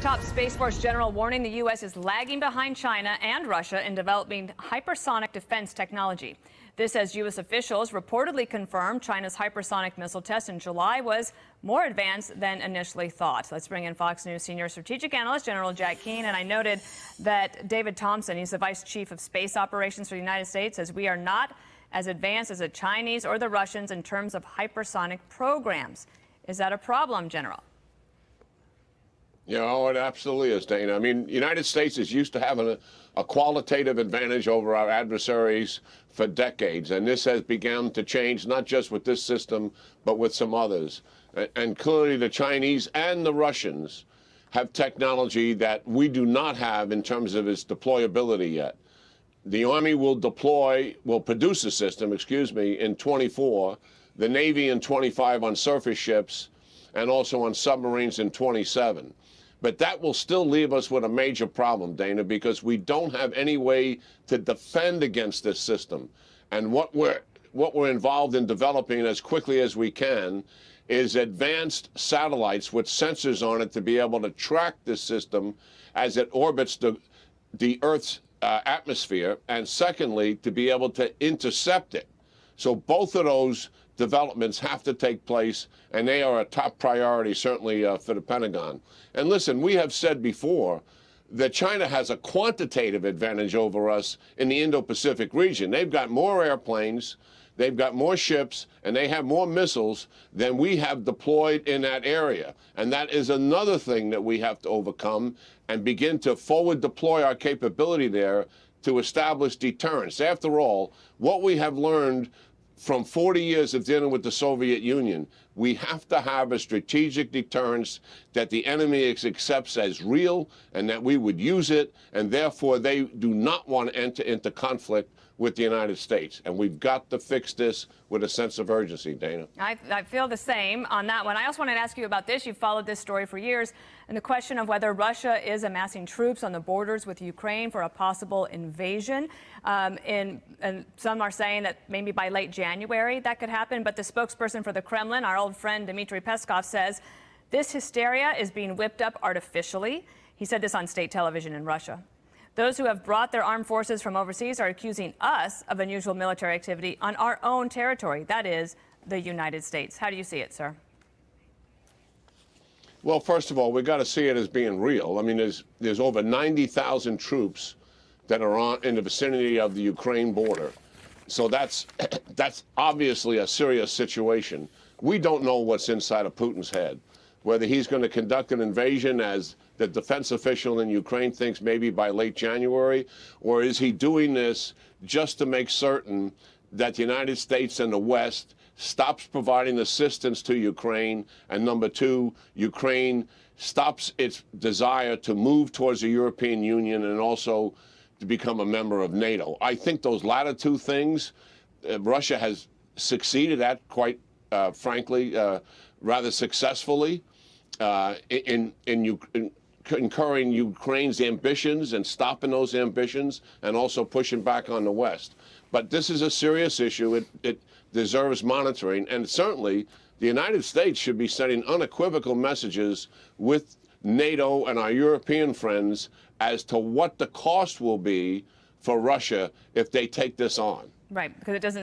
top Space Force general warning the U.S. is lagging behind China and Russia in developing hypersonic defense technology. This as U.S. officials reportedly confirmed China's hypersonic missile test in July was more advanced than initially thought. Let's bring in Fox News senior strategic analyst General Jack Keane. And I noted that David Thompson, he's the vice chief of space operations for the United States, says we are not as advanced as the Chinese or the Russians in terms of hypersonic programs. Is that a problem, General? Yeah, oh, it absolutely is, Dana. I mean, the United States is used to having a qualitative advantage over our adversaries for decades, and this has begun to change, not just with this system, but with some others. And clearly the Chinese and the Russians have technology that we do not have in terms of its deployability yet. The Army will produce a system, in 24, the Navy in 25 on surface ships, and also on submarines in 27. But that will still leave us with a major problem, Dana, because we don't have any way to defend against this system. And what we're involved in developing as quickly as we can is advanced satellites with sensors on it to be able to track this system as it orbits the Earth's atmosphere, and secondly, to be able to intercept it. So both of those developments have to take place, and they are a top priority, certainly for the Pentagon. And listen, we have said before that China has a quantitative advantage over us in the Indo-Pacific region. They've got more airplanes, they've got more ships, and they have more missiles than we have deployed in that area. And that is another thing that we have to overcome and begin to forward deploy our capability there to establish deterrence. After all, what we have learned from 40 years of dealing with the Soviet Union, we have to have a strategic deterrence that the enemy accepts as real and that we would use it, and therefore they do not want to enter into conflict with the United States. And we've got to fix this with a sense of urgency, Dana. I feel the same on that one. I also wanted to ask you about this. You've followed this story for years, and the question of whether Russia is amassing troops on the borders with Ukraine for a possible invasion. And some are saying that maybe by late January that could happen. But the spokesperson for the Kremlin, our old friend Dmitry Peskov, says this hysteria is being whipped up artificially. He said this on state television in Russia. Those who have brought their armed forces from overseas are accusing us of unusual military activity on our own territory, that is, the United States. How do you see it, sir? Well, first of all, we've got to see it as being real. I mean, there's over 90,000 troops that are in the vicinity of the Ukraine border. So that's obviously a serious situation. We don't know what's inside of Putin's head, whether he's going to conduct an invasion as the defense official in Ukraine thinks maybe by late January, or is he doing this just to make certain that the United States and the West stops providing assistance to Ukraine, and number two, Ukraine stops its desire to move towards the European Union and also to become a member of NATO. I think those latter two things, Russia has succeeded at, quite frankly, rather successfully in encouraging Ukraine's ambitions and stopping those ambitions and also pushing back on the West. But this is a serious issue. It deserves monitoring. And certainly the United States should be sending unequivocal messages with NATO and our European friends as to what the cost will be for Russia if they take this on. Right, because it doesn't